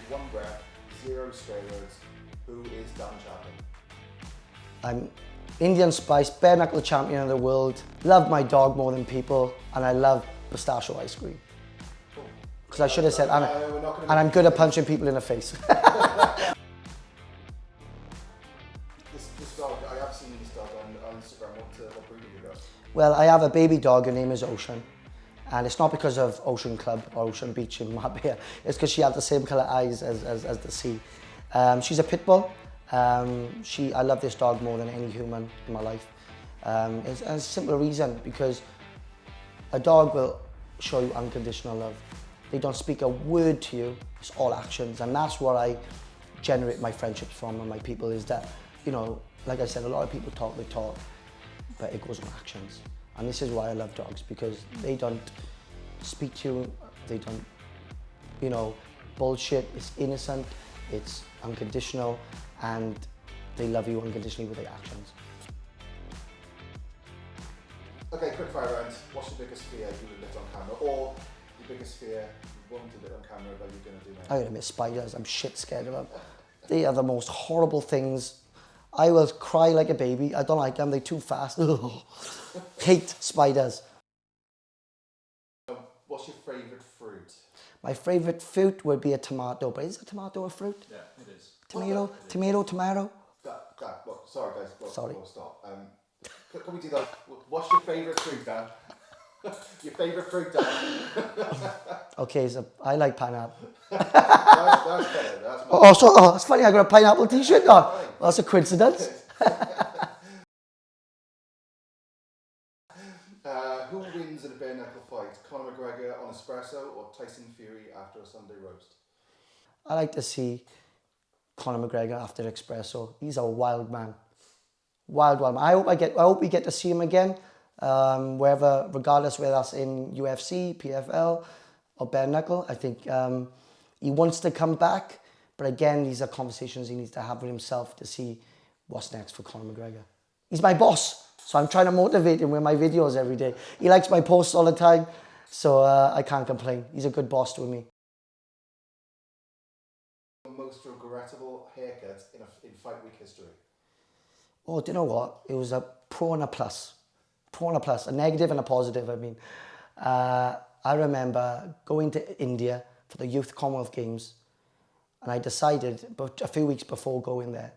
one breath, 0 swear words. Who is Dan Chapman? I'm Indian Spice, bare knuckle champion of the world. Love my dog more than people, and I love pistachio ice cream. Because I should have said, and I'm good at punching people in the face. This dog, I have seen this dog on Instagram. What breed have you got? Well, I have a baby dog, her name is Ocean. And it's not because of Ocean Club or Ocean Beach in Marbella. It's because she had the same colour eyes as the sea. She's a pit bull. I love this dog more than any human in my life. It's a simple reason, because a dog will show you unconditional love. They don't speak a word to you, it's all actions. And that's what I generate my friendships from and my people, is that, you know, like I said, a lot of people talk, but it goes on actions. And this is why I love dogs, because they don't speak to you, they don't, you know, bullshit. It's innocent, it's unconditional, and they love you unconditionally with their actions. Okay, quick fire round. What's your biggest fear you would lit on camera, or your biggest fear you won't lit on camera that you're going to do now? I'm going to miss spiders. I'm shit scared of them. They are the most horrible things. I will cry like a baby. I don't like them. They're too fast. Hate spiders. What's your favourite fruit? My favourite fruit would be a tomato. But is a tomato a fruit? Yeah, it is. Tomato? Tomato? Look, sorry guys. Look, Sorry. Stop. Can we do that? What's your favourite fruit, Dan? Your favourite fruit, Dan? Okay, so I like pineapple. That's better. That's Oh, it's funny, I got a pineapple t-shirt on. Well, that's a coincidence. Who wins in a bare knuckle fight? Conor McGregor on espresso or Tyson Fury after a Sunday roast? I like to see Conor McGregor after espresso. He's a wild man. Wild man. I hope we get to see him again. Wherever, regardless whether that's in UFC, PFL, or bare knuckle. I think he wants to come back, but again, these are conversations he needs to have with himself to see what's next for Conor McGregor. He's my boss, so I'm trying to motivate him with my videos every day. He likes my posts all the time, so I can't complain. He's a good boss to me. Most regrettable haircut in Fight Week history? Oh, do you know what? It was a pro and a plus. Pro and a plus, a negative and a positive, I mean. I remember going to India for the Youth Commonwealth Games, and I decided, but a few weeks before going there,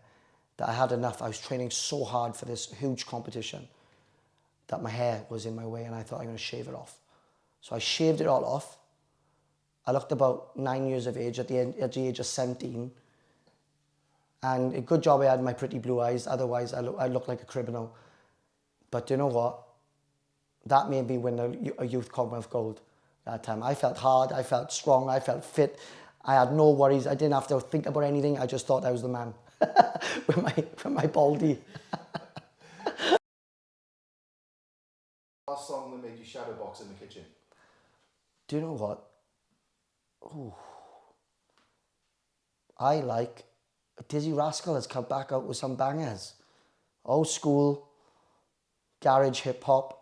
that I had enough. I was training so hard for this huge competition that my hair was in my way, and I thought I'm going to shave it off. So I shaved it all off. I looked about 9 years of age at the age of 17. And a good job I had my pretty blue eyes, otherwise I look like a criminal. But do you know what? That made me win a Youth Commonwealth gold that time. I felt hard, I felt strong, I felt fit. I had no worries, I didn't have to think about anything, I just thought I was the man with my baldy. Last song that made you shadow box in the kitchen? Do you know what? Ooh. I like Dizzy Rascal has come back out with some bangers. Old school, garage hip hop.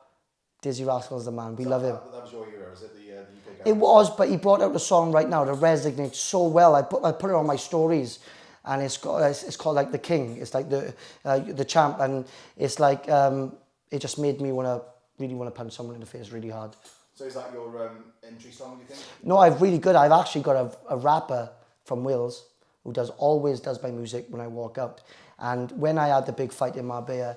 Dizzy Rascal's the man. We love him. That was your era, is it? The UK garage? It was, but he brought out a song right now that resonates so well. I put it on my stories, and it's called like The King. It's like the champ, and it's like it just made me really want to punch someone in the face really hard. So is that your entry song, do you think? No, I've actually got a rapper from Wales who always does my music when I walk out. And when I had the big fight in Marbella,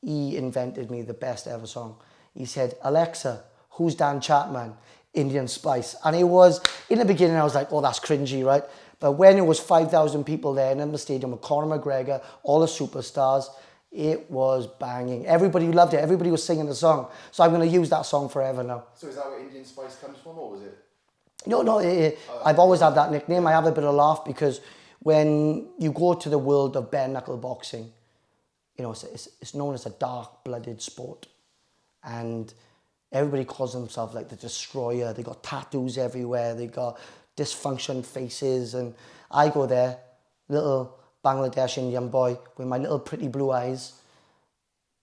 he invented me the best ever song. He said, "Alexa, who's Dan Chapman? Indian Spice." And it was, in the beginning I was like, oh, that's cringy, right? But when it was 5,000 people there in the stadium with Conor McGregor, all the superstars, it was banging. Everybody loved it. Everybody was singing the song. So I'm going to use that song forever now. So is that where Indian Spice comes from, or was it? No, I've always had that nickname. I have a bit of laugh because when you go to the world of bare knuckle boxing, you know, it's known as a dark-blooded sport. And everybody calls themselves like the Destroyer. They got tattoos everywhere. They got dysfunction faces. And I go there, little Bangladesh Indian boy with my little pretty blue eyes.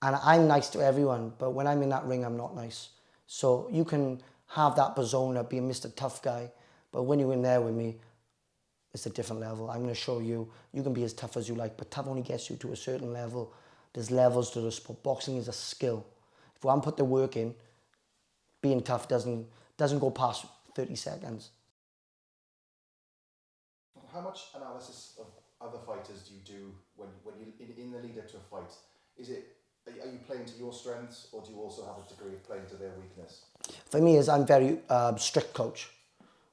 And I'm nice to everyone. But when I'm in that ring, I'm not nice. So you can have that persona, being Mr. Tough Guy. But when you're in there with me, it's a different level. I'm going to show you, you can be as tough as you like, but tough only gets you to a certain level. There's levels to the sport. Boxing is a skill. If you haven't put the work in, being tough doesn't go past 30 seconds. How much analysis of other fighters do you do when you in the lead up to a fight? Are you playing to your strengths, or do you also have a degree of playing to their weakness? For me, I'm very strict coach.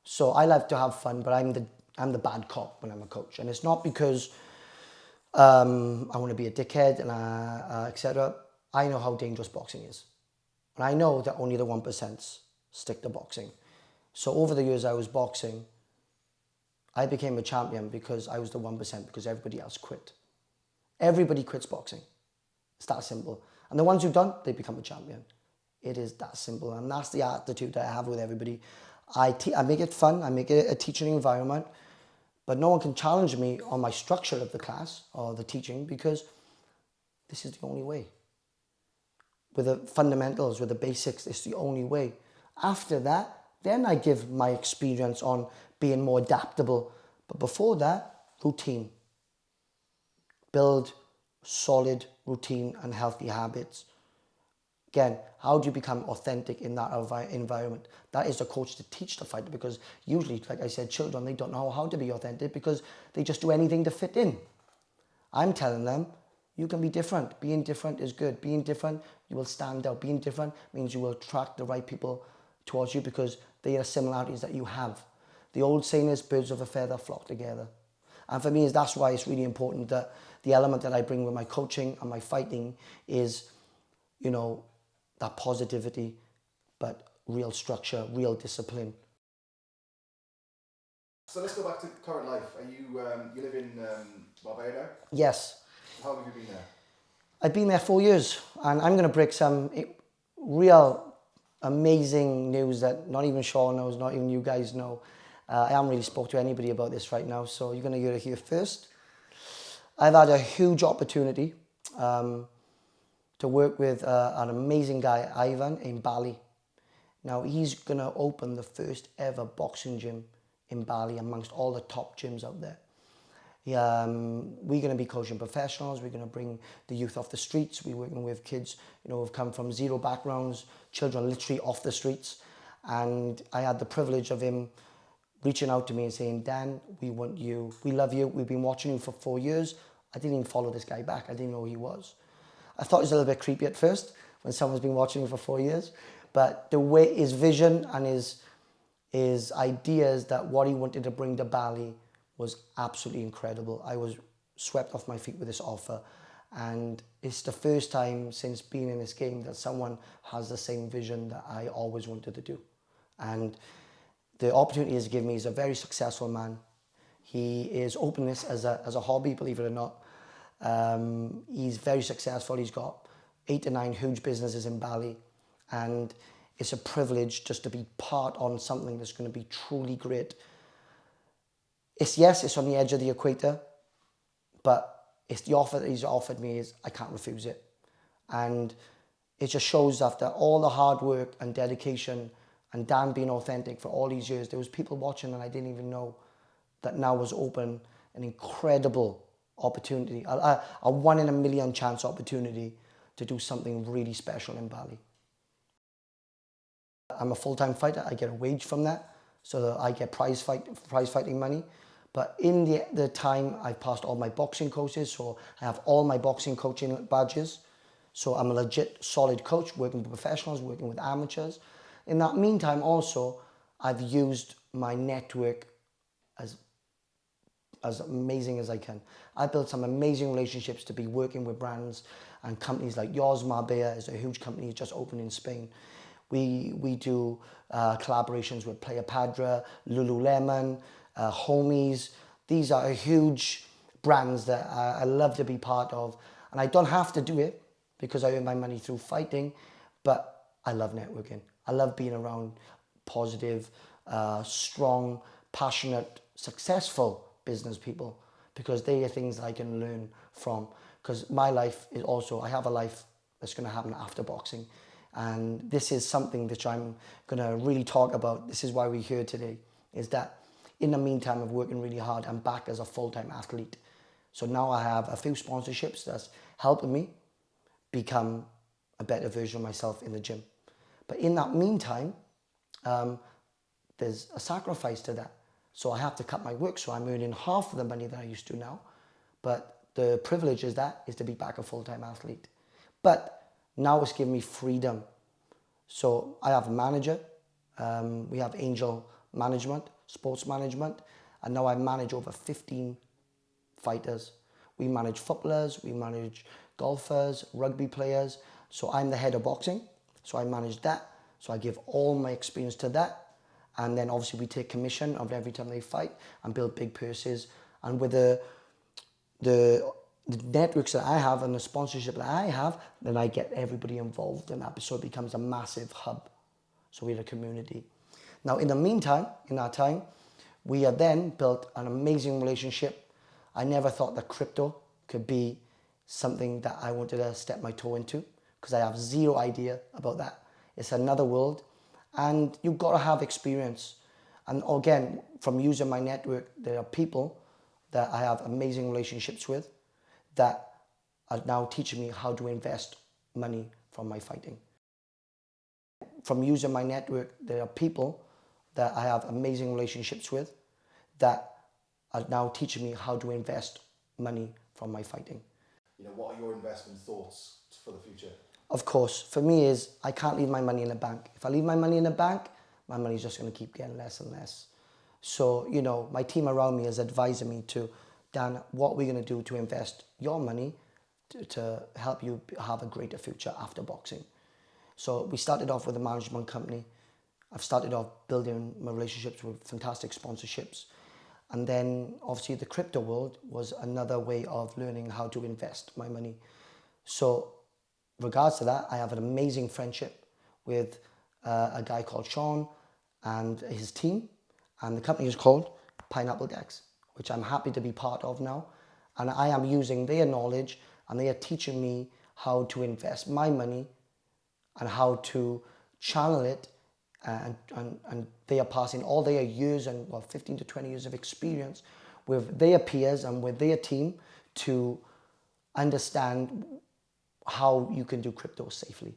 So I like to have fun, but I'm the bad cop when I'm a coach. And it's not because I want to be a dickhead and etc. I know how dangerous boxing is. And I know that only the 1% stick to boxing. So over the years I was boxing, I became a champion because I was the 1%, because everybody else quit. Everybody quits boxing. It's that simple. And the ones who don't, they become a champion. It is that simple. And that's the attitude that I have with everybody. I make it fun. I make it a teaching environment. But no one can challenge me on my structure of the class or the teaching, because this is the only way. With the fundamentals, with the basics, it's the only way. After that, then I give my experience on being more adaptable. But before that, routine. Build solid routine and healthy habits. Again, how do you become authentic in that environment? That is the coach to teach the fighter, because usually, like I said, children, they don't know how to be authentic because they just do anything to fit in. I'm telling them, you can be different. Being different is good. Being different, you will stand out. Being different means you will attract the right people towards you because they are similarities that you have. The old saying is, birds of a feather flock together. And for me, that's why it's really important that the element that I bring with my coaching and my fighting is, you know, that positivity, but real structure, real discipline. So let's go back to current life. Are you live in Marbella now? Yes. How long have you been there? I've been there 4 years, and I'm going to break some real amazing news that not even Sean knows, not even you guys know. I haven't really spoke to anybody about this right now, so you're going to hear it here first. I've had a huge opportunity to work with an amazing guy, Ivan, in Bali. Now, he's going to open the first ever boxing gym in Bali amongst all the top gyms out there. We're going to be coaching professionals. We're going to bring the youth off the streets. We're working with kids, you know, who've come from zero backgrounds, children literally off the streets. And I had the privilege of him reaching out to me and saying, Dan, we want you. We love you. We've been watching you for 4 years. I didn't even follow this guy back. I didn't know who he was. I thought it was a little bit creepy at first when someone's been watching you for 4 years. But the way his vision and his ideas that what he wanted to bring to Bali was absolutely incredible. I was swept off my feet with this offer. And it's the first time since being in this game that someone has the same vision that I always wanted to do. And the opportunity he's given me is a very successful man. He is opening this as a hobby, believe it or not. He's very successful. He's got 8 to 9 huge businesses in Bali. And it's a privilege just to be part on something that's going to be truly great. It's on the edge of the equator, but it's the offer that he's offered me is I can't refuse it. And it just shows after all the hard work and dedication and Dan being authentic for all these years, there was people watching and I didn't even know that now was open an incredible opportunity, a 1 in a million chance opportunity to do something really special in Bali. I'm a full-time fighter. I get a wage from that, so that I get prize fighting money. But in the time, I've passed all my boxing courses, so I have all my boxing coaching badges. So I'm a legit, solid coach, working with professionals, working with amateurs. In that meantime, also, I've used my network as amazing as I can. I built some amazing relationships to be working with brands and companies like yours. Marbella is a huge company, just opened in Spain. We do collaborations with Playa Padra, Lululemon, Homies. These are huge brands that I love to be part of. And I don't have to do it because I earn my money through fighting, but I love networking. I love being around positive, strong, passionate, successful business people, because they are things that I can learn from. Because my life is also, I have a life that's going to happen after boxing. And this is something that I'm going to really talk about. This is why we're here today, is that in the meantime of working really hard, I'm back as a full-time athlete. So now I have a few sponsorships that's helping me become a better version of myself in the gym. But in that meantime, there's a sacrifice to that. So I have to cut my work, so I'm earning half of the money that I used to now. But the privilege is to be back a full-time athlete. But now it's giving me freedom. So I have a manager, we have Angel Management, sports management, and now I manage over 15 fighters. We manage footballers, we manage golfers, rugby players. So I'm the head of boxing, so I manage that. So I give all my experience to that. And then obviously we take commission of every time they fight and build big purses. And with the networks that I have and the sponsorship that I have, then I get everybody involved in that. So it becomes a massive hub. So we're a community. Now in the meantime, in that time, we have then built an amazing relationship. I never thought that crypto could be something that I wanted to step my toe into, because I have zero idea about that. It's another world, and you've got to have experience. And again, from using my network, there are people that I have amazing relationships with that are now teaching me how to invest money from my fighting. From using my network, there are people that I have amazing relationships with that are now teaching me how to invest money from my fighting. You know, what are your investment thoughts for the future? Of course, for me is I can't leave my money in the bank. If I leave my money in the bank, my money's just going to keep getting less and less. So, you know, my team around me is advising me to, Dan, what are we going to do to invest your money to help you have a greater future after boxing? So we started off with a management company. I've started off building my relationships with fantastic sponsorships. And then obviously the crypto world was another way of learning how to invest my money. So regards to that, I have an amazing friendship with a guy called Sean and his team. And the company is called PAPPLE, which I'm happy to be part of now. And I am using their knowledge, and they are teaching me how to invest my money and how to channel it, and they are passing all their years and 15 to 20 years of experience with their peers and with their team to understand how you can do crypto safely.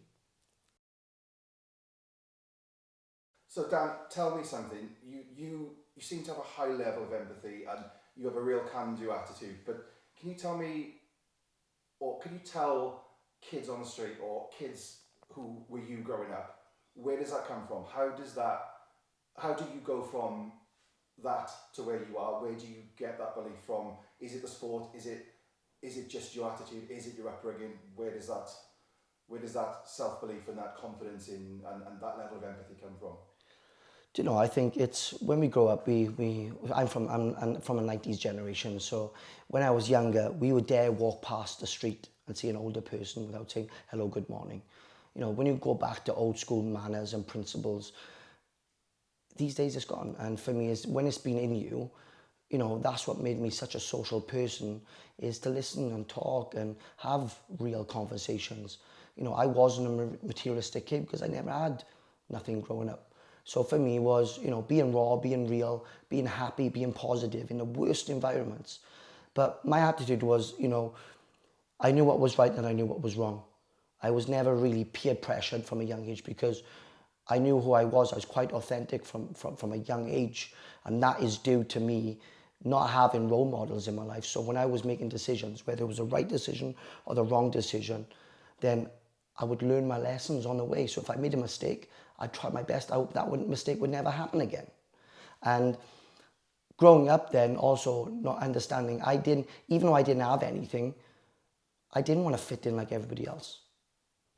So Dan, tell me something. You seem to have a high level of empathy and you have a real can-do attitude, but can you tell me, or can you tell kids on the street or kids who were you growing up, where does that come from? How do you go from that to where you are? Where do you get that belief from? Is it the sport? Is it just your attitude? Is it your upbringing? Where does that self-belief and that confidence in and that level of empathy come from? Do you know, I think it's when we grow up, I'm from a 90s generation, so when I was younger, we would dare walk past the street and see an older person without saying hello, good morning. You know, when you go back to old school manners and principles, these days it's gone. And for me, when it's been in you, you know, that's what made me such a social person, is to listen and talk and have real conversations. You know, I wasn't a materialistic kid because I never had nothing growing up. So for me it was, you know, being raw, being real, being happy, being positive in the worst environments. But my attitude was, you know, I knew what was right and I knew what was wrong. I was never really peer pressured from a young age because I knew who I was. I was quite authentic from a young age, and that is due to me not having role models in my life. So when I was making decisions, whether it was the right decision or the wrong decision, then I would learn my lessons on the way. So if I made a mistake, I'd try my best. I hope that mistake would never happen again. And growing up then, also not understanding, even though I didn't have anything, I didn't want to fit in like everybody else.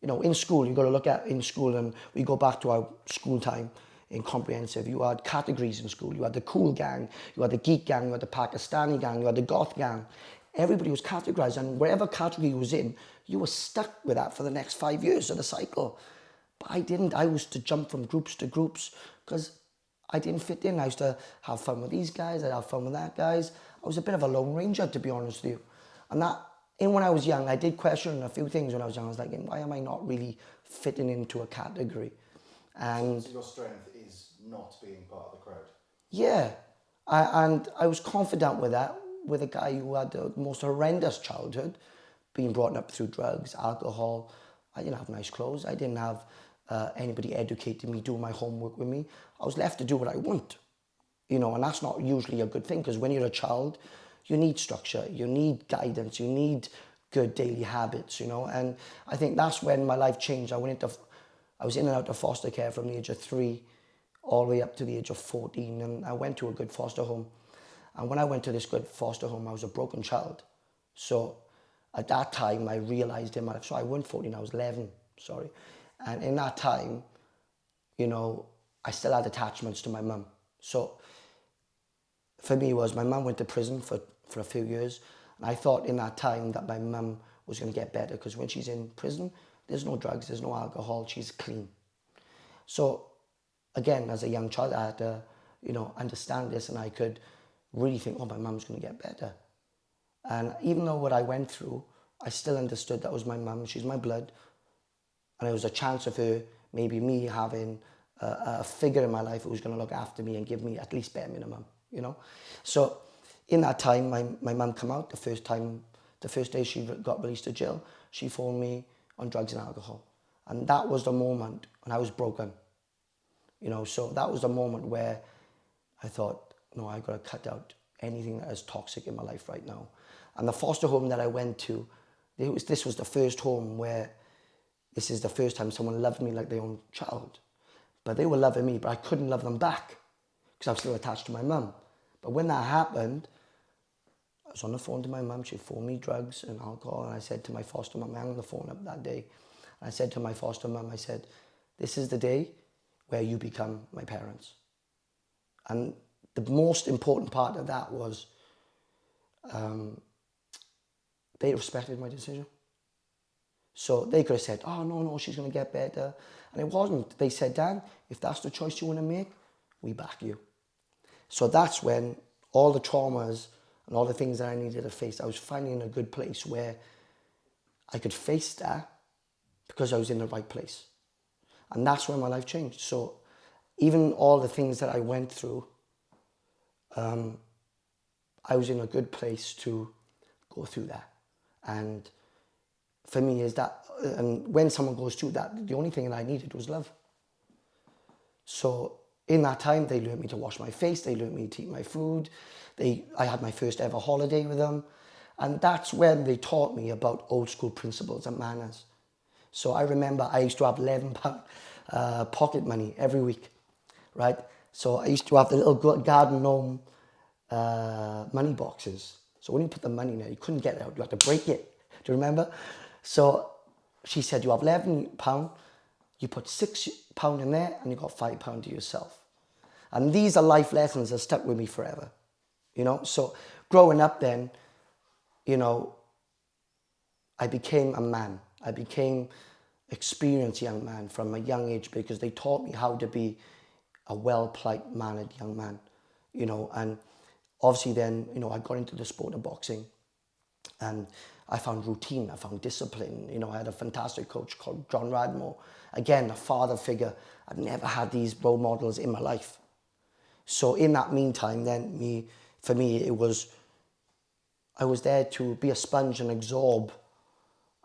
You know, in school, you've got to look at in school, and we go back to our school time in comprehensive. You had categories in school. You had the cool gang, you had the geek gang, you had the Pakistani gang, you had the goth gang. Everybody was categorized, and wherever category you was in, you were stuck with that for the next 5 years of the cycle. But I didn't. I used to jump from groups to groups because I didn't fit in. I used to have fun with these guys, I'd have fun with that guys. I was a bit of a lone ranger, to be honest with you. And when I was young, I did question a few things when I was young. I was like, why am I not really fitting into a category? And so your strength is not being part of the crowd? Yeah. And I was confident with that, with a guy who had the most horrendous childhood, being brought up through drugs, alcohol. I didn't have nice clothes. I didn't have anybody educating me, doing my homework with me. I was left to do what I want, and that's not usually a good thing, because when you're a child, you need structure, you need guidance, you need good daily habits, and I think that's when my life changed. I was in and out of foster care from the age of 3 all the way up to the age of 14, and I went to a good foster home. And when I went to this good foster home, I was a broken child. So at that time, I realized in my life, so I wasn't 14, I was 11, sorry. And in that time, I still had attachments to my mum. So for me, my mum went to prison for a few years. And I thought in that time that my mum was going to get better, because when she's in prison, there's no drugs, there's no alcohol, she's clean. So again, as a young child, I had to, understand this, and I could really think, oh, my mum's going to get better. And even though what I went through, I still understood that was my mum, she's my blood, and it was a chance of her, maybe me having a figure in my life who was going to look after me and give me at least bare minimum, So in that time, my mum came out the first day she got released to jail, she phoned me on drugs and alcohol. And that was the moment when I was broken. So that was the moment where I thought, no, I got to cut out anything that is toxic in my life right now. And the foster home that I went to, this was the first home where this is the first time someone loved me like their own child. But they were loving me, but I couldn't love them back because I was still attached to my mum. But when that happened, I was on the phone to my mum. She phoned me drugs and alcohol, and I said to my foster mum, I hung the phone up that day. And I said to my foster mum, I said, this is the day where you become my parents. And the most important part of that was they respected my decision. So they could have said, oh, no, she's going to get better. And it wasn't. They said, Dan, if that's the choice you want to make, we back you. So that's when all the traumas and all the things that I needed to face, I was finally in a good place where I could face that because I was in the right place. And that's when my life changed. So even all the things that I went through, I was in a good place to go through that. And for me is that, and when someone goes through that, the only thing that I needed was love. So in that time, they learned me to wash my face, they learned me to eat my food, I had my first ever holiday with them. And that's when they taught me about old school principles and manners. So I remember I used to have £11 pocket money every week, right? So I used to have the little garden gnome money boxes. So when you put the money in there, you couldn't get it out, you had to break it. Do you remember? So she said, you have £11, you put £6 in there, and you got £5 to yourself. And these are life lessons that stuck with me forever, So growing up then, I became a man. I became experienced young man from a young age because they taught me how to be a well-plight mannered young man, and obviously then, I got into the sport of boxing and I found routine, I found discipline. I had a fantastic coach called John Radmore. Again, a father figure. I've never had these role models in my life. So in that meantime, then for me, I was there to be a sponge and absorb.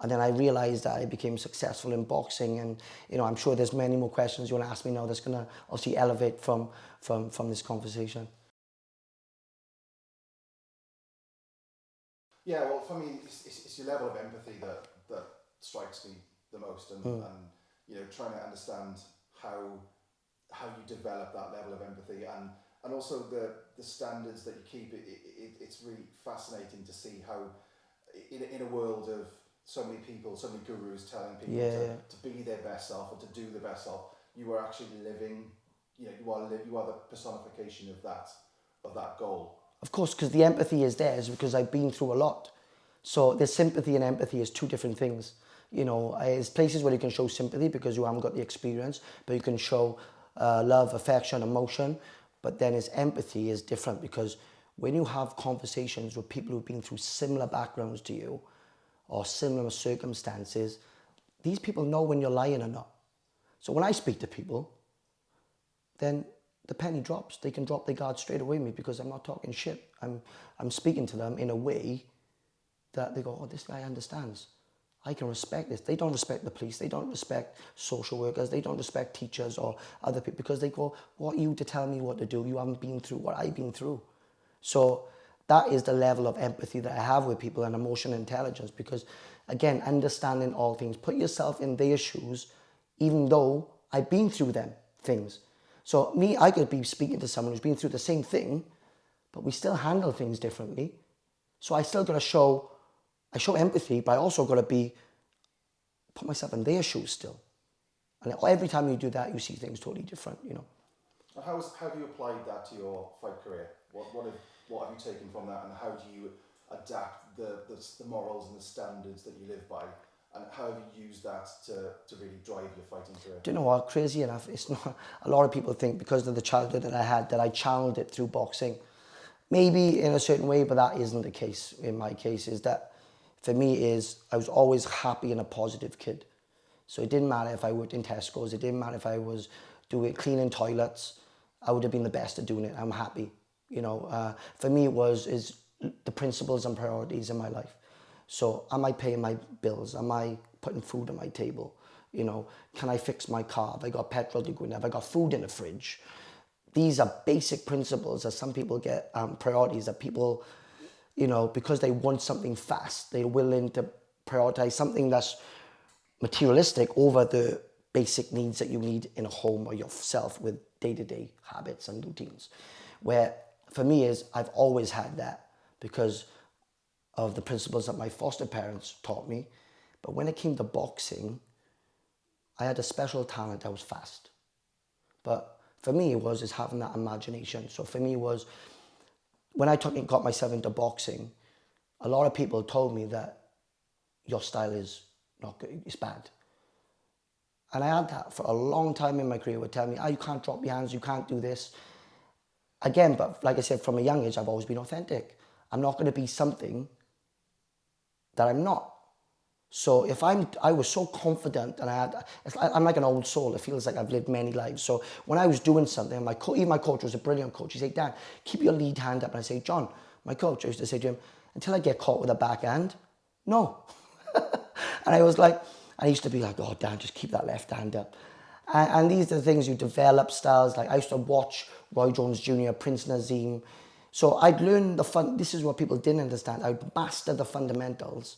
And then I realized that I became successful in boxing. And, I'm sure there's many more questions you want to ask me now that's going to obviously elevate from this conversation. Yeah, well, for me, it's your level of empathy that strikes me the most, and trying to understand how you develop that level of empathy, and also the standards that you keep. It's really fascinating to see how in a world of so many people, so many gurus telling people to be their best self or to do the best self, you are actually living. You are the personification of that goal. Of course, because the empathy is there is because I've been through a lot. So there's sympathy and empathy is two different things. There's places where you can show sympathy because you haven't got the experience, but you can show love, affection, emotion. But then his empathy is different because when you have conversations with people who've been through similar backgrounds to you or similar circumstances, these people know when you're lying or not. So when I speak to people, then the penny drops. They can drop their guard straight away with me because I'm not talking shit. I'm speaking to them in a way that they go, oh, this guy understands. I can respect this. They don't respect the police. They don't respect social workers. They don't respect teachers or other people because they go, what are you to tell me what to do? You haven't been through what I've been through. So that is the level of empathy that I have with people and emotional intelligence because, again, understanding all things. Put yourself in their shoes, even though I've been through them things. So me, I could be speaking to someone who's been through the same thing, but we still handle things differently. So I still got to show empathy, but I also got to put myself in their shoes still. And every time you do that, you see things totally different, you know. How have you applied that to your fight career? What have you taken from that, and how do you adapt the morals and the standards that you live by? And how have you used that to really drive your fighting career? Do you know what? Crazy enough, it's not. A lot of people think because of the childhood that I had that I channeled it through boxing. Maybe in a certain way, but that isn't the case. In my case, is that for me I was always happy and a positive kid. So it didn't matter if I worked in Tesco's. It didn't matter if I was cleaning toilets. I would have been the best at doing it. I'm happy. You know, for me is the principles and priorities in my life. So am I paying my bills? Am I putting food on my table? You know, can I fix my car? Have I got petrol to go in? Have I got food in the fridge? These are basic principles that some people get priorities that people, you know, because they want something fast, they're willing to prioritize something that's materialistic over the basic needs that you need in a home or yourself with day-to-day habits and routines. Where for me I've always had that because of the principles that my foster parents taught me. But when it came to boxing, I had a special talent. I was fast. But for me is having that imagination. So for me when I got myself into boxing, a lot of people told me that your style is not good, it's bad. And I had that for a long time in my career, would tell me, you can't drop your hands, you can't do this. Again, but like I said, from a young age, I've always been authentic. I'm not going to be something that I'm not. So if I was so confident and I'm like an old soul. It feels like I've lived many lives. So when I was doing something, even my coach was a brilliant coach. He said, Dan, keep your lead hand up. And I say, John, my coach, I used to say to him, until I get caught with a backhand, no. And I was like, I used to be like, oh, Dan, just keep that left hand up. And these are the things you develop styles. Like I used to watch Roy Jones Jr., Prince Nazim. So I'd learn this is what people didn't understand. I'd master the fundamentals.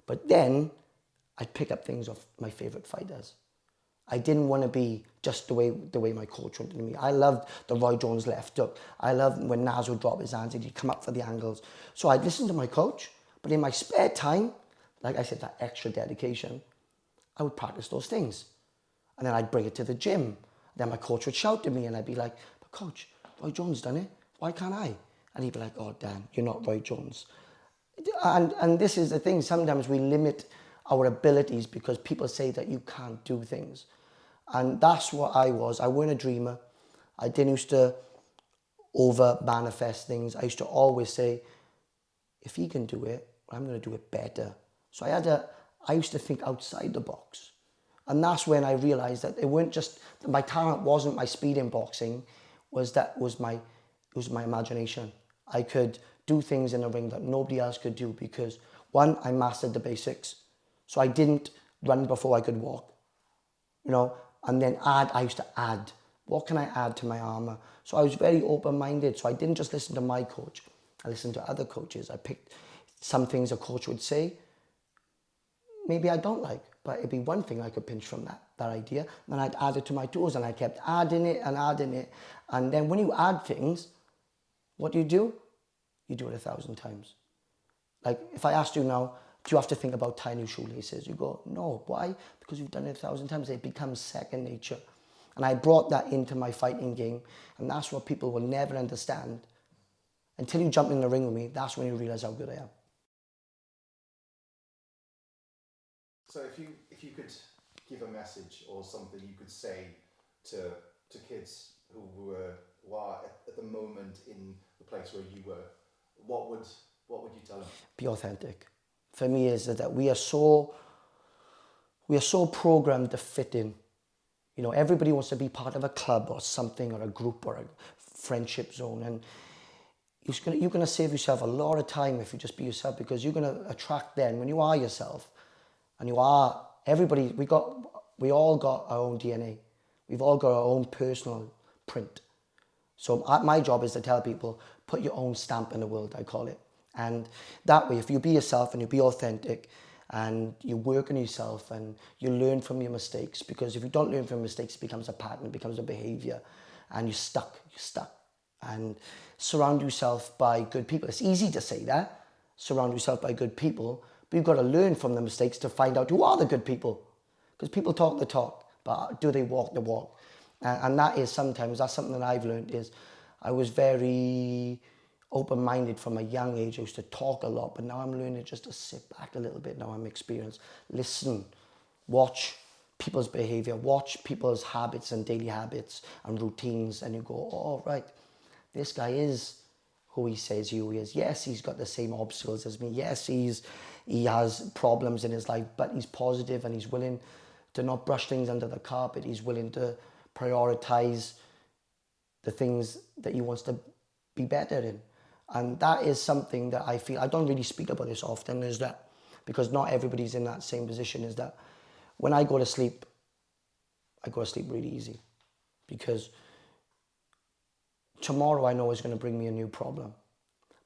But then I'd pick up things off my favorite fighters. I didn't want to be just the way my coach wanted me. I loved the Roy Jones left hook. I loved when Naz would drop his hands and he'd come up for the angles. So I'd listen to my coach, but in my spare time, like I said, that extra dedication, I would practice those things. And then I'd bring it to the gym. Then my coach would shout at me and I'd be like, but coach, Roy Jones done it. Why can't I? And he'd be like, oh, Dan, you're not Roy Jones. And this is the thing. Sometimes we limit our abilities because people say that you can't do things. And that's what I was. I weren't a dreamer. I didn't used to over manifest things. I used to always say, if he can do it, I'm going to do it better. So I used to think outside the box. And that's when I realized that it weren't just, my talent wasn't my speed in boxing, it was my imagination. I could do things in the ring that nobody else could do because, one, I mastered the basics. So I didn't run before I could walk, you know, and then I used to add. What can I add to my armor? So I was very open-minded. So I didn't just listen to my coach. I listened to other coaches. I picked some things a coach would say, maybe I don't like, but it'd be one thing I could pinch from that idea. And then I'd add it to my tools and I kept adding it. And then when you add things, what do? You do it 1,000 times. Like if I asked you now, do you have to think about tying your shoelaces? You go, no. Why? Because you've done it 1,000 times. It becomes second nature. And I brought that into my fighting game. And that's what people will never understand. Until you jump in the ring with me, that's when you realize how good I am. So if you could give a message or something you could say to kids who are at the moment in the place where you were, what would you tell them? Be authentic. For me is that we are so programmed to fit in. You know, everybody wants to be part of a club or something, or a group or a friendship zone, and you're gonna save yourself a lot of time if you just be yourself, because you're gonna attract then, when you are yourself, and you are everybody. We all got our own DNA. We've all got our own personal print. So my job is to tell people, put your own stamp in the world, I call it. And that way, if you be yourself and you be authentic and you work on yourself and you learn from your mistakes, because if you don't learn from mistakes, it becomes a pattern, it becomes a behavior, and you're stuck. And surround yourself by good people. It's easy to say that, surround yourself by good people, but you've got to learn from the mistakes to find out who are the good people. Because people talk the talk, but do they walk the walk? And that's something that I've learned is I was very open-minded from a young age. I used to talk a lot, but now I'm learning just to sit back a little bit. Now I'm experienced. Listen, watch people's behavior, watch people's habits and daily habits and routines, and you go, oh, right, this guy is who he says he is. Yes, he's got the same obstacles as me. Yes, he has problems in his life, but he's positive and he's willing to not brush things under the carpet. He's willing to prioritize the things that he wants to be better in. And that is something that I feel, I don't really speak about this often, is that, because not everybody's in that same position, is that when I go to sleep really easy, because tomorrow I know is going to bring me a new problem.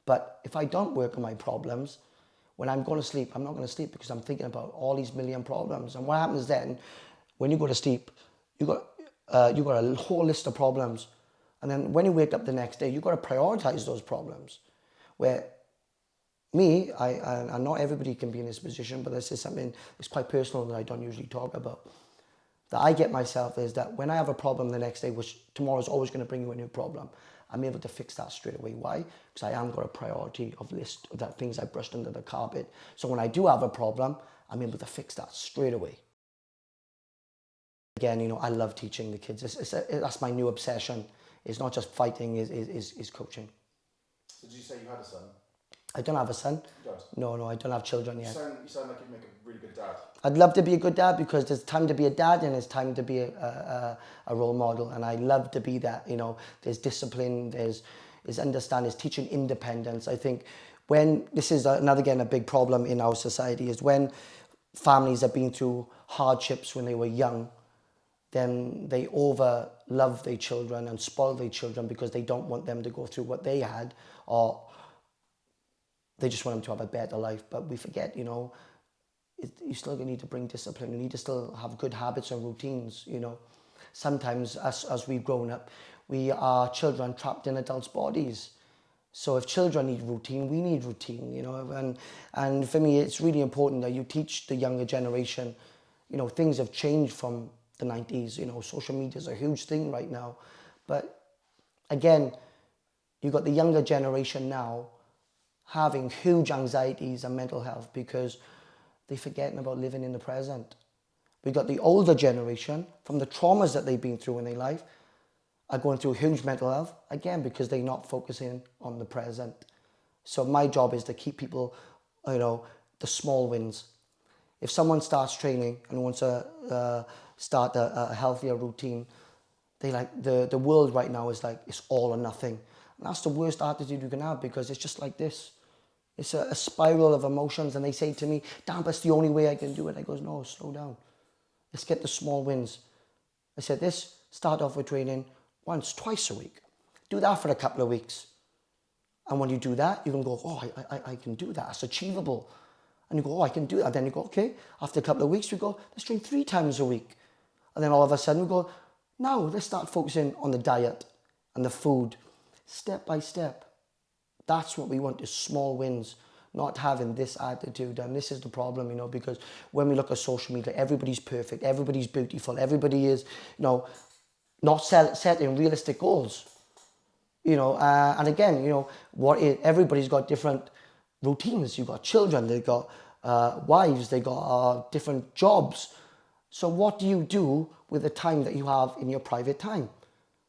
But if I don't work on my problems, when I'm going to sleep, I'm not going to sleep, because I'm thinking about all these million problems. And what happens then, when you go to sleep, you got a whole list of problems. And then when you wake up the next day, you've got to prioritize those problems. Where me, and not everybody can be in this position, but this is something that's quite personal that I don't usually talk about, that I get myself, is that when I have a problem the next day, which tomorrow is always going to bring you a new problem, I'm able to fix that straight away. Why? Because I am got a priority of list of that things I brushed under the carpet. So when I do have a problem, I'm able to fix that straight away. Again, you know, I love teaching the kids. That's my new obsession. It's not just fighting, is coaching. So did you say you had a son? I don't have a son. You don't? No, I don't have children yet. You sound like you'd make a really good dad. I'd love to be a good dad, because there's time to be a dad and there's time to be a role model, and I love to be that. You know, there's discipline, there's understanding, there's teaching independence. I think when this is again a big problem in our society, is when families have been through hardships when they were young, then they over love their children and spoil their children because they don't want them to go through what they had, or they just want them to have a better life. But we forget, you know, you still need to bring discipline. You need to still have good habits and routines, you know. Sometimes as we've grown up, we are children trapped in adults' bodies. So if children need routine, we need routine, you know. And for me, it's really important that you teach the younger generation, you know, things have changed from the 90s, you know, social media is a huge thing right now. But again, you've got the younger generation now having huge anxieties and mental health because they're forgetting about living in the present. We've got the older generation, from the traumas that they've been through in their life, are going through huge mental health, again, because they're not focusing on the present. So my job is to keep people, you know, the small wins. If someone starts training and wants to start a healthier routine, they like the world right now is like, it's all or nothing. And that's the worst attitude you can have, because it's just like this. It's a spiral of emotions, and they say to me, "Dan, that's the only way I can do it." I goes, "No, slow down. Let's get the small wins." I said, start off with training once, twice a week. Do that for a couple of weeks. And when you do that, you can go, "Oh, I can do that. It's achievable." And you go, "Oh, I can do that." And then you go, "Okay." After a couple of weeks, we go, "Let's train 3 times a week." And then all of a sudden we go, "Now let's start focusing on the diet and the food, step by step." That's what we want, is small wins, not having this attitude. And this is the problem, you know, because when we look at social media, everybody's perfect, everybody's beautiful, everybody is, you know, not setting realistic goals. You know, and again, you know, everybody's got different routines. You've got children, they've got wives, they've got different jobs. So what do you do with the time that you have in your private time?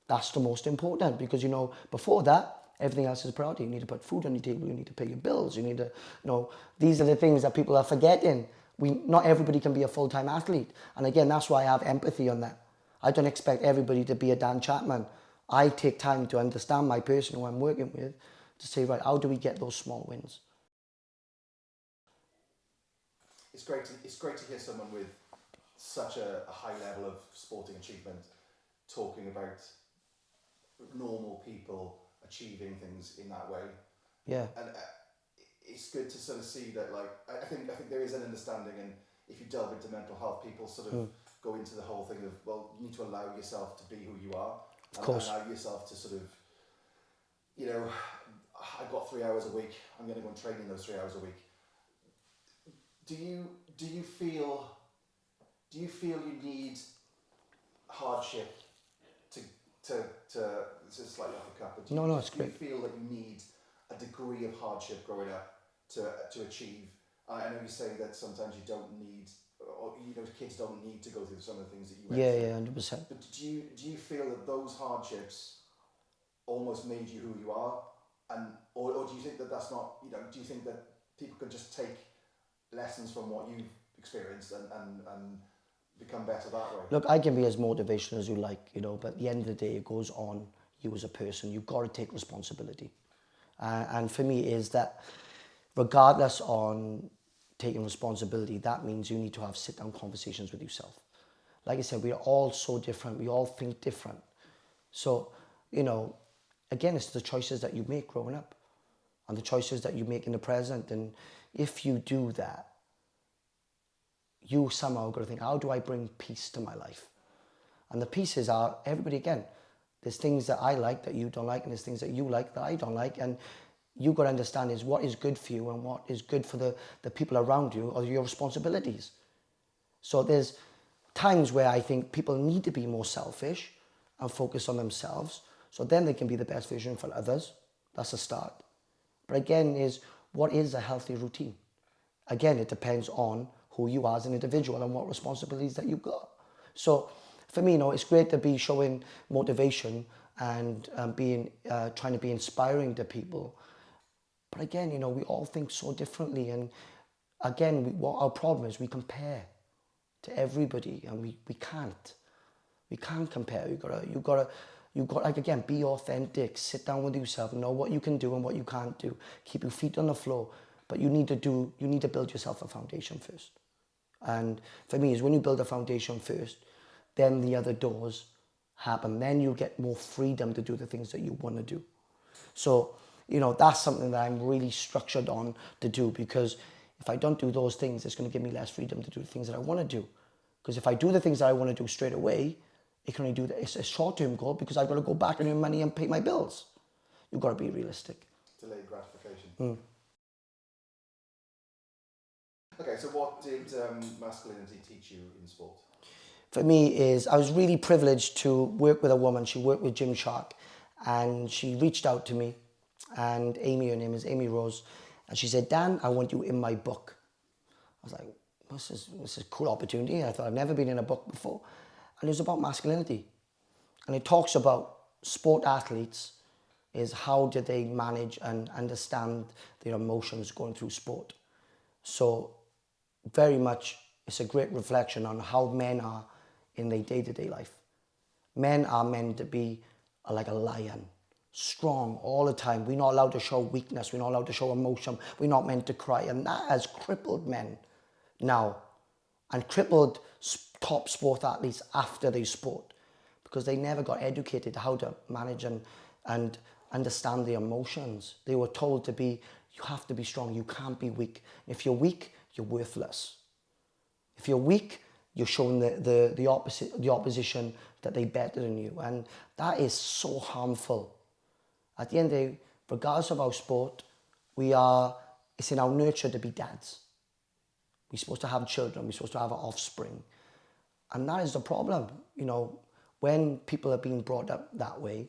That's the most important, because, you know, before that, everything else is a priority. You need to put food on your table, you need to pay your bills, you need to, you know, these are the things that people are forgetting. Not everybody can be a full-time athlete. And again, that's why I have empathy on that. I don't expect everybody to be a Dan Chapman. I take time to understand my person who I'm working with to say, right, how do we get those small wins? It's great to hear someone with such a high level of sporting achievement talking about normal people achieving things in that way. Yeah. And it's good to sort of see that, like, I think there is an understanding, and if you delve into mental health, people sort of go into the whole thing of, well, you need to allow yourself to be who you are, Of course. allow yourself to sort of, you know, I've got 3 hours a week, I'm going to go and train in those 3 hours a week. Do you feel you need hardship to this is slightly off the cuff, but No, it's great. Do you feel that you need a degree of hardship growing up to achieve? I know you say that sometimes you don't need, or kids don't need to go through some of the things that you went through. 100%. But do you feel that those hardships almost made you who you are, or do you think that that's not, do you think that people can just take lessons from what you've experienced and become better that way? Look, I can be as motivational as you like, but at the end of the day, it goes on you as a person. You've got to take responsibility. And for me is that regardless on taking responsibility, that means you need to have sit-down conversations with yourself. Like I said, we are all so different. We all think different. So, again, it's the choices that you make growing up and the choices that you make in the present. And if you do that, you somehow got to think, how do I bring peace to my life? And the pieces are, everybody, again, there's things that I like that you don't like, and there's things that you like that I don't like. And you got to understand is what is good for you and what is good for the people around you or your responsibilities. So there's times where I think people need to be more selfish and focus on themselves, so then they can be the best version for others. That's a start. But again, what is a healthy routine? Again, it depends on who you are as an individual and what responsibilities that you've got. So for me, it's great to be showing motivation and trying to be inspiring to people. But again, we all think so differently. And again, what our problem is, we compare to everybody, and we can't. We can't compare. You got like, again, be authentic, sit down with yourself, know what you can do and what you can't do. Keep your feet on the floor. But you need to build yourself a foundation first. And for me, is when you build a foundation first, then the other doors happen. Then you get more freedom to do the things that you want to do. So, that's something that I'm really structured on to do, because if I don't do those things, it's going to give me less freedom to do the things that I want to do. Because if I do the things that I want to do straight away, it can only do that. It's a short-term goal because I've got to go back and earn money and pay my bills. You've got to be realistic. Delayed gratification. Okay, so what did masculinity teach you in sport? For me I was really privileged to work with a woman. She worked with Gymshark, and she reached out to me, and her name is Amy Rose, and she said, Dan, I want you in my book. I was like, this is a cool opportunity. I thought I've never been in a book before. And it was about masculinity. And it talks about sport athletes, is how do they manage and understand their emotions going through sport. So very much, it's a great reflection on how men are in their day-to-day life. Men are meant to be like a lion, strong all the time. We're not allowed to show weakness. We're not allowed to show emotion. We're not meant to cry. And that has crippled men now, and crippled top sport athletes after they sport, because they never got educated how to manage and understand their emotions. They were told you have to be strong. You can't be weak. If you're weak, you're worthless. If you're weak, you're showing the opposition that they're better than you. And that is so harmful. At the end of the day, regardless of our sport, it's in our nurture to be dads. We're supposed to have children. We're supposed to have an offspring. And that is the problem. When people are being brought up that way,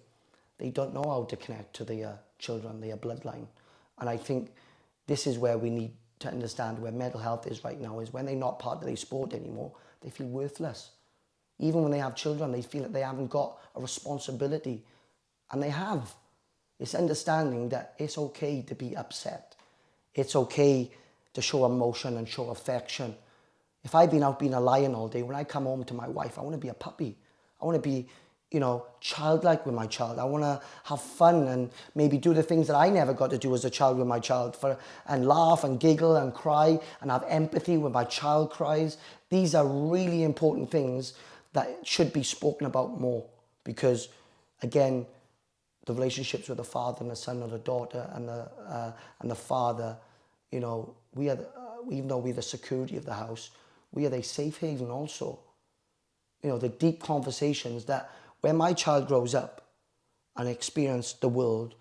they don't know how to connect to their children, their bloodline. And I think this is where we need to understand where mental health is right now, is when they're not part of their sport anymore, they feel worthless. Even when they have children, they feel that they haven't got a responsibility. And they have. It's understanding that it's okay to be upset. It's okay to show emotion and show affection. If I've been out being a lion all day, when I come home to my wife, I want to be a puppy. I want to be, you know, childlike with my child. I want to have fun and maybe do the things that I never got to do as a child with my child, and laugh and giggle and cry and have empathy when my child cries. These are really important things that should be spoken about more, because, again, the relationships with the father and the son or the daughter and the father, you know, even though we're the security of the house, we are a safe haven also. You know, the deep conversations that when my child grows up and experiences the world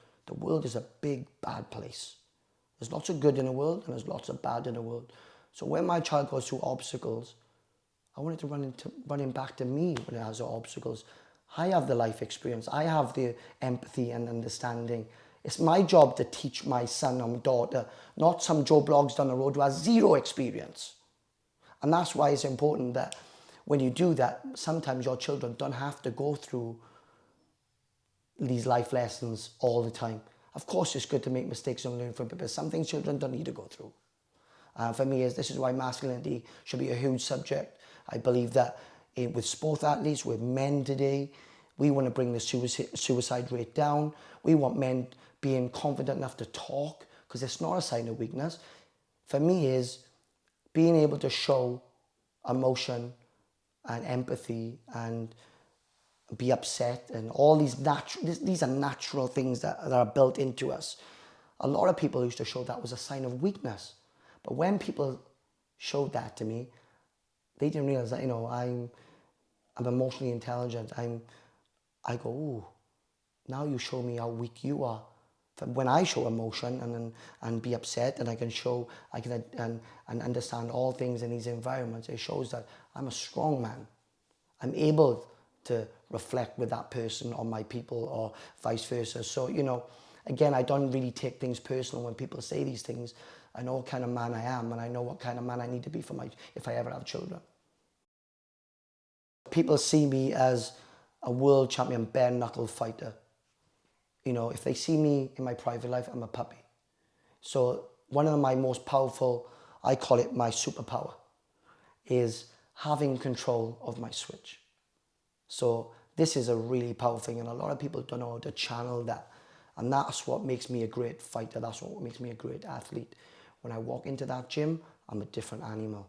is a big, bad place. There's lots of good in the world and there's lots of bad in the world. So when my child goes through obstacles, I want it to run him back to me when it has obstacles. I have the life experience. I have the empathy and understanding. It's my job to teach my son or daughter, not some Joe Bloggs down the road who has zero experience. And that's why it's important that when you do that, sometimes your children don't have to go through these life lessons all the time. Of course, it's good to make mistakes and learn from it, but some things children don't need to go through. For me, this is why masculinity should be a huge subject. I believe that with sport athletes, with men today, we want to bring the suicide rate down. We want men being confident enough to talk, because it's not a sign of weakness. For me, is being able to show emotion and empathy and be upset, and all these are natural things that are built into us. A lot of people used to show that was a sign of weakness. But when people showed that to me, they didn't realize that, you know, I'm emotionally intelligent. I go, ooh, now you show me how weak you are. When I show emotion and be upset, and I can understand all things in these environments, it shows that I'm a strong man. I'm able to reflect with that person or my people, or vice versa. So, you know, again, I don't really take things personal when people say these things. I know what kind of man I am, and I know what kind of man I need to be if I ever have children. People see me as a world champion bare knuckle fighter. You know, if they see me in my private life, I'm a puppy. So one of my most powerful, I call it my superpower, is having control of my switch. So this is a really powerful thing, and a lot of people don't know how to channel that. And that's what makes me a great fighter. That's what makes me a great athlete. When I walk into that gym, I'm a different animal.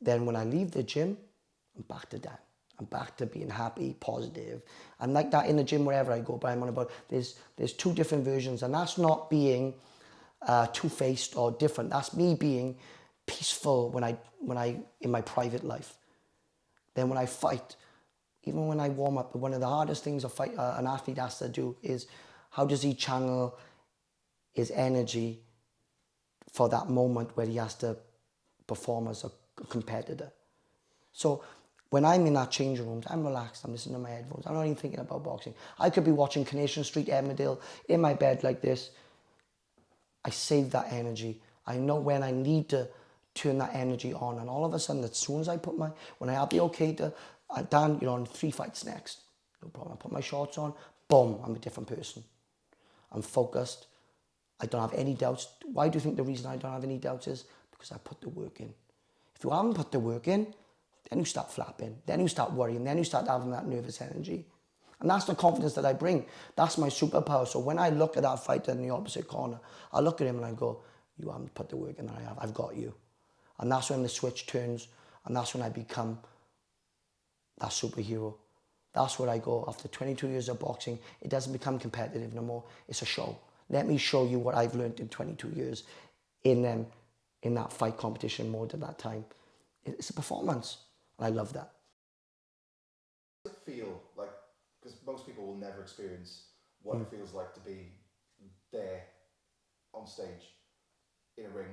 Then when I leave the gym, I'm back to that. I'm back to being happy, positive. I'm like that in the gym wherever I go. But I'm on about there's two different versions, and that's not being two-faced or different. That's me being peaceful when I in my private life. Then when I fight, even when I warm up, one of the hardest things an athlete has to do is how does he channel his energy for that moment where he has to perform as a competitor. So when I'm in that changing rooms, I'm relaxed, I'm listening to my headphones, I'm not even thinking about boxing. I could be watching Coronation Street, Emmerdale, in my bed like this. I save that energy. I know when I need to turn that energy on, and all of a sudden, as soon as when I have the okay to, Dan, you're on 3 fights next. No problem. I put my shorts on, boom, I'm a different person. I'm focused. I don't have any doubts. Why do you think the reason I don't have any doubts is? Because I put the work in. If you haven't put the work in, then you start flapping, then you start worrying, then you start having that nervous energy. And that's the confidence that I bring. That's my superpower. So when I look at that fighter in the opposite corner, I look at him and I go, you haven't put the work in that I have. I've got you. And that's when the switch turns, and that's when I become that superhero. That's where I go. After 22 years of boxing, it doesn't become competitive no more. It's a show. Let me show you what I've learned in 22 years in that fight competition mode at that time. It's a performance, and I love that. Does it feel like, because most people will never experience what it feels like to be there on stage in a ring.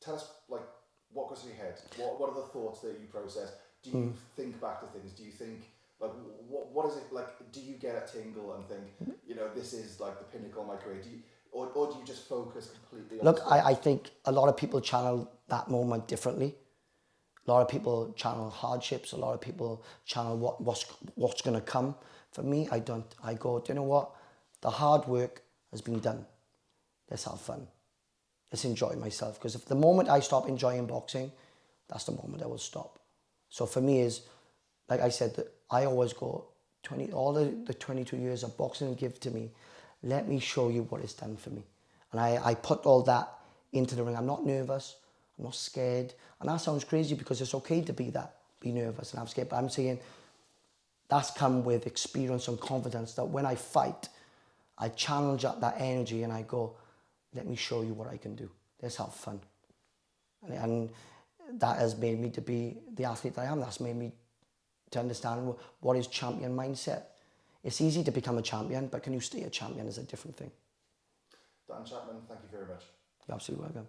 Tell us, like, what goes through your head? What are the thoughts that you process? Do you think back to things? Do you think, like, what is it like? Do you get a tingle and think, you know, this is like the pinnacle of my career? Or do you just focus completely on Look, stage? I think a lot of people channel that moment differently. A lot of people channel hardships. A lot of people channel what's going to come. For me, I don't. I go, do you know what? The hard work has been done. Let's have fun. Let's enjoy myself. Because if the moment I stop enjoying boxing, that's the moment I will stop. So for me is like I said, that I always go, all the 22 years of boxing give to me, let me show you what it's done for me. And I put all that into the ring. I'm not nervous, I'm not scared. And that sounds crazy because it's okay to be nervous and I'm scared, but I'm saying that's come with experience and confidence that when I fight, I challenge up that energy and I go, let me show you what I can do. Let's have fun. And that has made me to be the athlete that I am. That's made me to understand what is champion mindset. It's easy to become a champion, but can you stay a champion is a different thing. Dan Chapman, thank you very much. You're absolutely welcome.